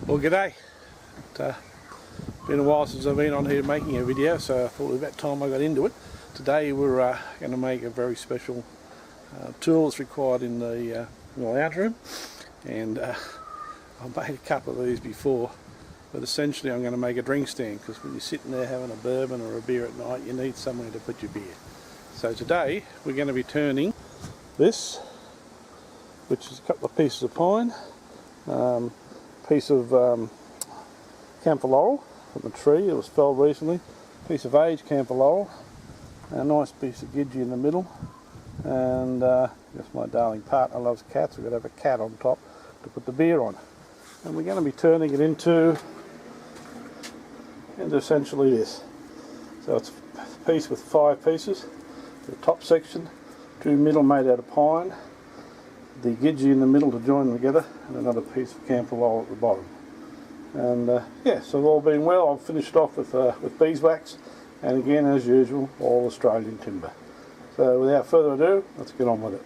Well, g'day. It's been a while since I've been on here making a video, so I thought it was about time I got into it. Today we're going to make a very special tool that's required in the lounge room, and I've made a couple of these before, but essentially I'm going to make a drink stand, because when you're sitting there having a bourbon or a beer at night, you need somewhere to put your beer. So today we're going to be turning this, which is a couple of pieces of pine, piece of camphor laurel from a tree that was felled recently, piece of aged camphor laurel, and a nice piece of gidgee in the middle, and just my darling partner loves cats, we've got to have a cat on top to put the beer on. And we're going to be turning it into essentially this. So it's a piece with 5 pieces, the top section, 2 middle made out of pine, the gidgee in the middle to join them together, and another piece of camphor laurel at the bottom. And yeah, so all being well, I've finished off with beeswax, and again, as usual, all Australian timber. So without further ado, let's get on with it.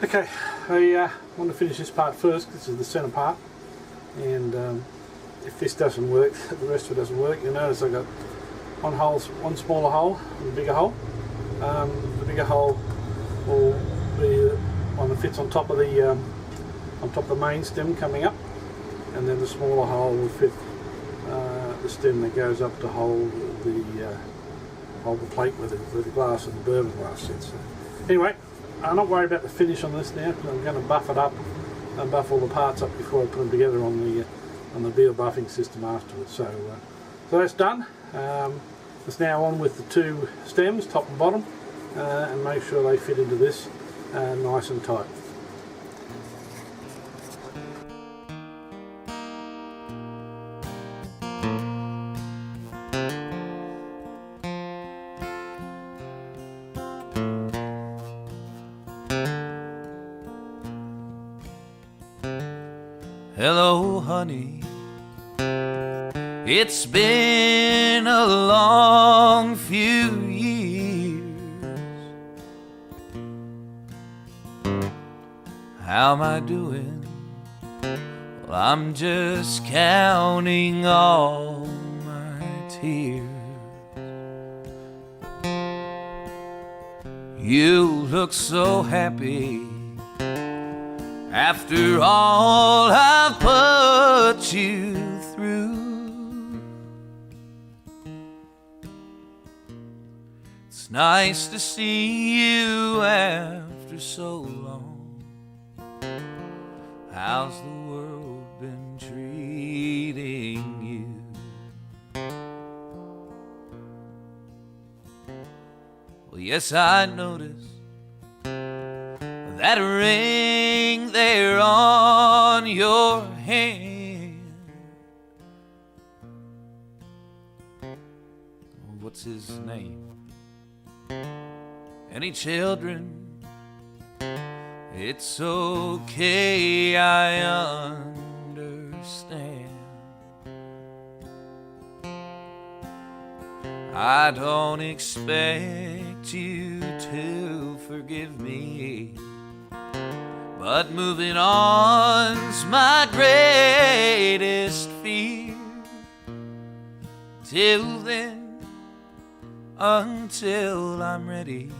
Okay, I want to finish this part first. This is the centre part, and if this doesn't work, the rest of it doesn't work. You'll notice I've got one smaller hole and a bigger hole. The bigger hole will be the one that fits on top of the main stem coming up, and then the smaller hole will fit the stem that goes up to hold the plate where the glass and the bourbon glass sits. Anyway, I'm not worried about the finish on this now, because I'm going to buff it up and buff all the parts up before I put them together on the beer buffing system afterwards. So that's done. It's now on with the 2 stems, top and bottom, and make sure they fit into this nice and tight. Hello, honey. It's been a long few years. How am I doing? Well, I'm just counting all my tears. You look so happy after all I've put you through. It's nice to see you after so long. how's the world been treating you? Well, yes, I noticed that ring there on your hand. What's his name? Any children? It's okay, I understand. I don't expect you to forgive me, but moving on's my greatest fear. Till then, until I'm ready,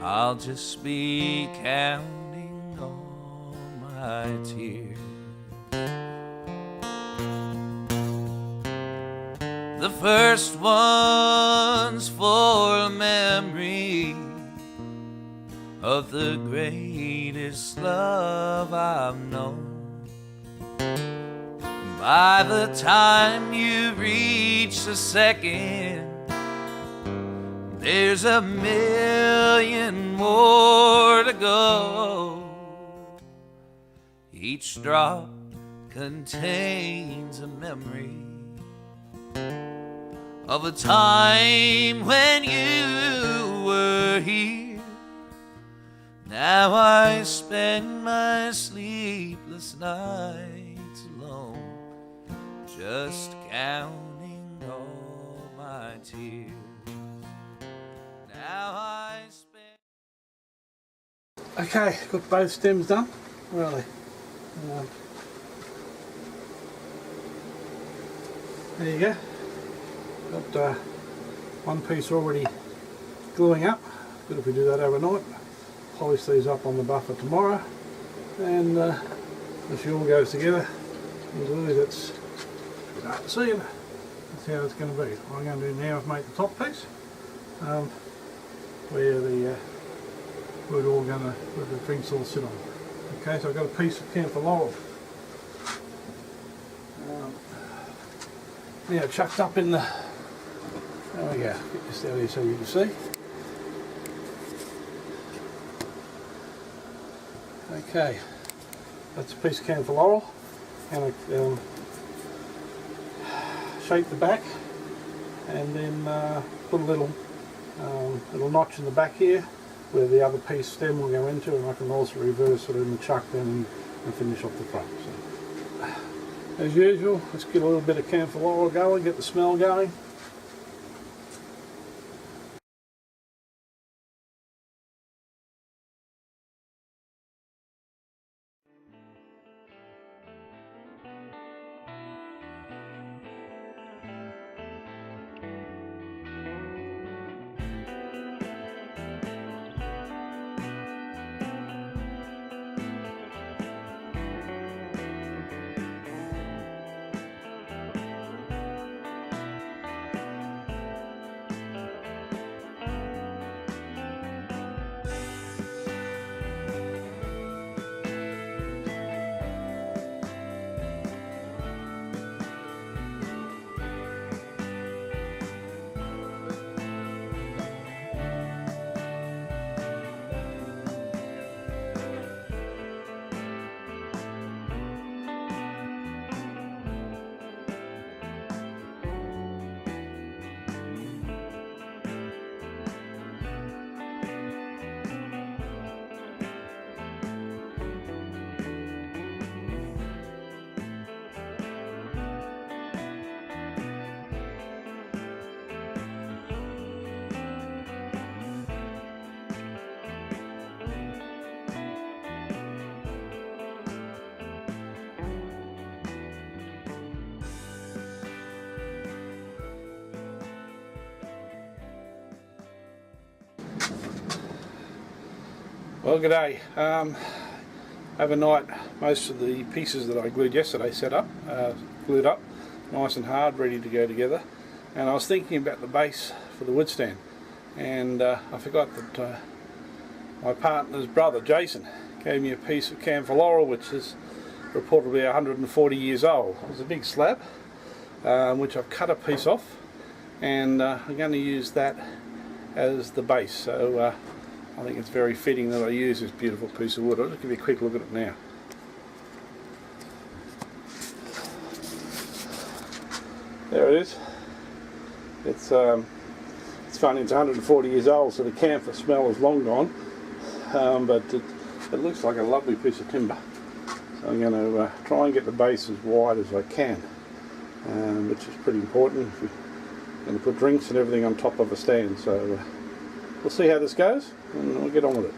I'll just be counting all my tears. The first one's for a memory of the greatest love I've known. By the time you reach the second, there's a million more to go. Each drop contains a memory of a time when you were here. Now I spend my sleepless nights alone, just counting all my tears. Now I spend... Okay, got both stems done. Where are they? There you go. Got one piece already gluing up. Good if we do that overnight. Polish these up on the buffer tomorrow, and if it all goes together into these, it's hard to see it. That's how it's going to be. What I'm going to do now is make the top piece, where the we're all going to, where the drinks all sit on. Okay, so I've got a piece of camphor laurel. Now chucked up in the, there we go, get this out here so you can see. Okay, that's a piece of camphor laurel, and I shape the back, and then put a little notch in the back here where the other piece stem will go into, and I can also reverse it and chuck them and finish off the front. So, as usual, let's get a little bit of camphor laurel going, get the smell going. Well, g'day. Overnight, most of the pieces that I glued yesterday glued up, nice and hard, ready to go together. And I was thinking about the base for the wood stand, and I forgot that my partner's brother, Jason, gave me a piece of camphor laurel which is reportedly 140 years old. It's a big slab which I've cut a piece off, and I'm going to use that as the base. So I think it's very fitting that I use this beautiful piece of wood. I'll just give you a quick look at it now. There it is. It's funny, it's 140 years old, so the camphor smell is long gone, but it looks like a lovely piece of timber. So I'm going to try and get the base as wide as I can, which is pretty important if you're going to put drinks and everything on top of a stand. So we'll see how this goes, and we'll get on with it.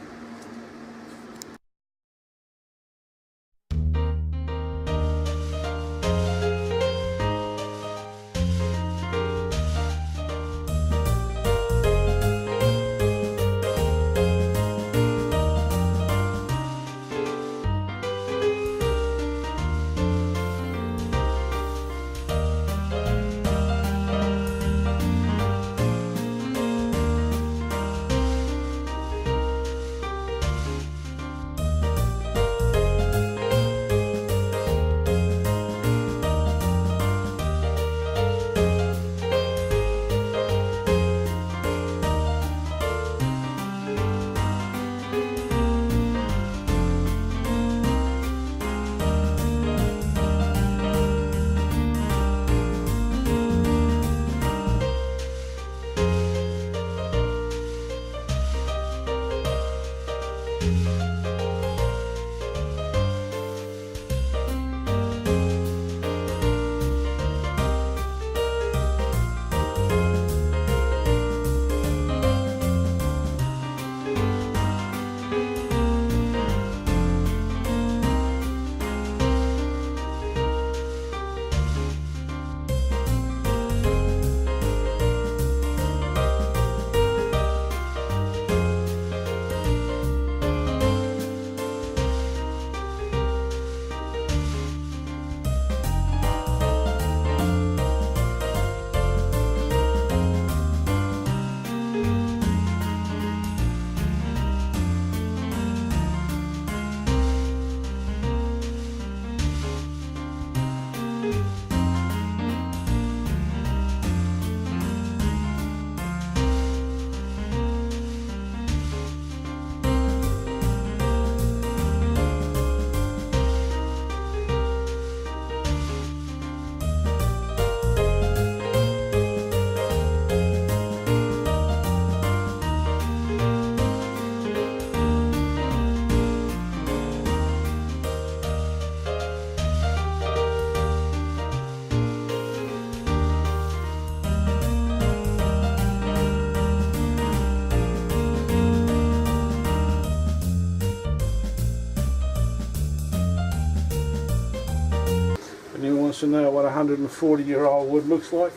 Anyone wants to know what a 140-year-old wood looks like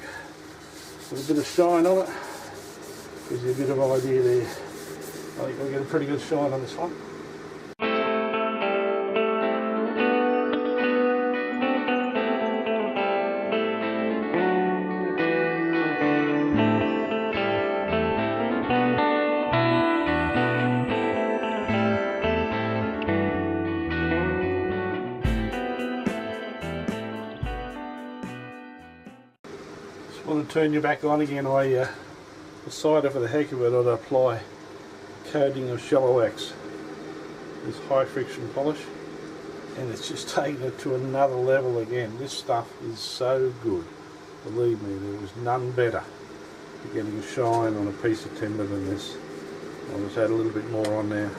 with a bit of shine on it, gives you a bit of an idea there. I think we'll get a pretty good shine on this one. I want to turn you back on again. I decided for the heck of it I'd apply coating of Shallow-Wax, this high friction polish, and it's just taken it to another level again. This stuff is so good, believe me, there was none better for getting a shine on a piece of timber than this. I'll just add a little bit more on there.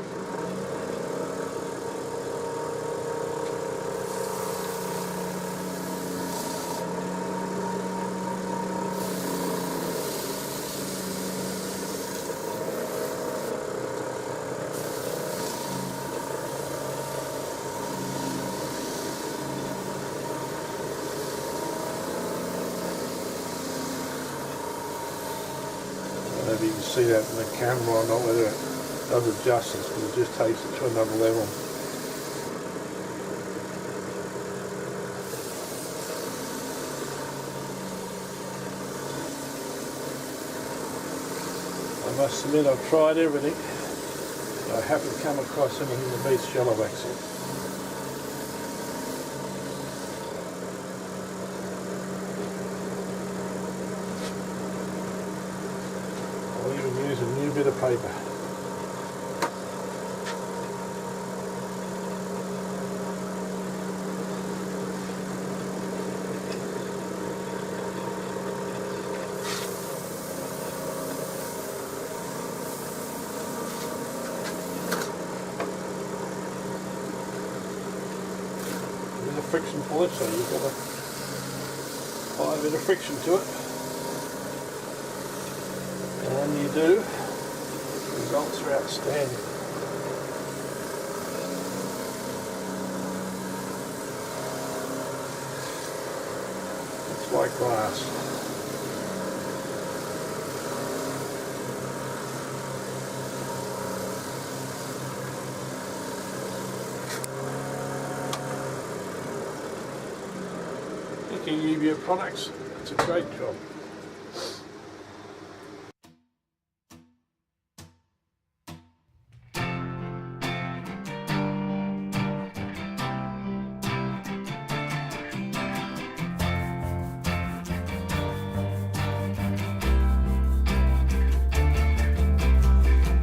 Maybe you can see that in the camera or not, whether it does it justice, but it just takes it to another level. I must admit I've tried everything. I haven't come across anything that beats Jello Axle. I'll even use a new bit of paper. Friction puller, so you've got to apply a bit of friction to it, and when you do, the results are outstanding. It's like glass. UBA products, it's a great job.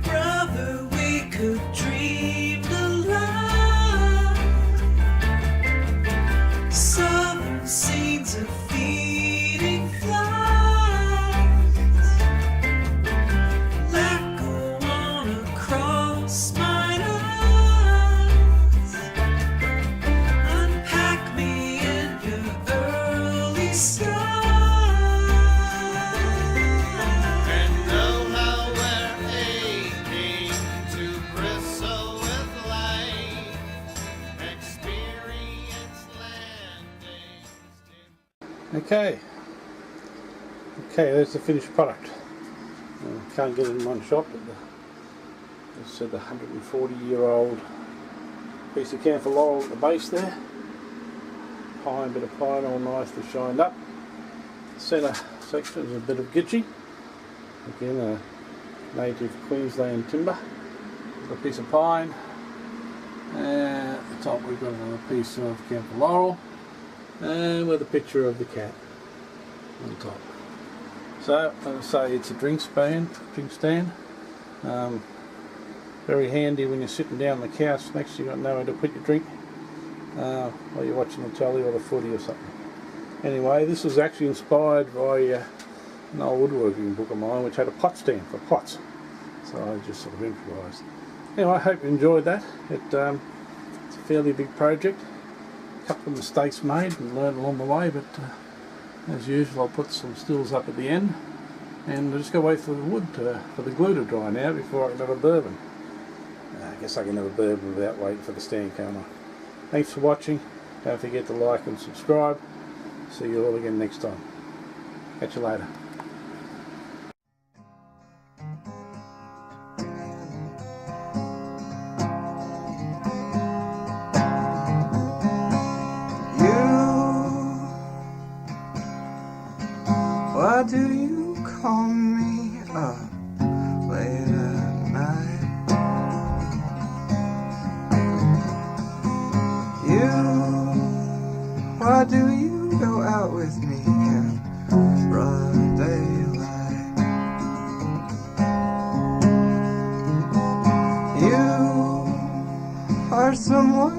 Brother, we could dream the light. Southern scenes of feeding flies, like go on across mine eyes. Unpack me in your early skies, And know how we're aching to bristle with life, experience landings. Okay, there's the finished product. Can't get it in one shot, but as I said, the 140-year-old piece of camphor laurel at the base there. Pine, bit of pine, all nicely shined up. The centre section is a bit of gidgee. Again, a native Queensland timber. A piece of pine. And at the top we've got another piece of camphor laurel. And with a picture of the cat on top. So, as I say, it's a drink stand. Very handy when you're sitting down on the couch next to you, got nowhere to put your drink while you're watching the telly or the footy or something. Anyway, this was actually inspired by an old woodworking book of mine which had a pot stand for pots. So I just sort of improvised. Anyway, I hope you enjoyed that. It's a fairly big project. A couple of mistakes made and learned along the way, but as usual I'll put some stills up at the end and I just got to wait for the wood for the glue to dry now before I can have a bourbon. I guess I can have a bourbon without waiting for the stand, can't I? Thanks for watching. Don't forget to like and subscribe. See you all again next time. Catch you later. Why do you call me up late at night? Why do you go out with me in broad daylight? You are someone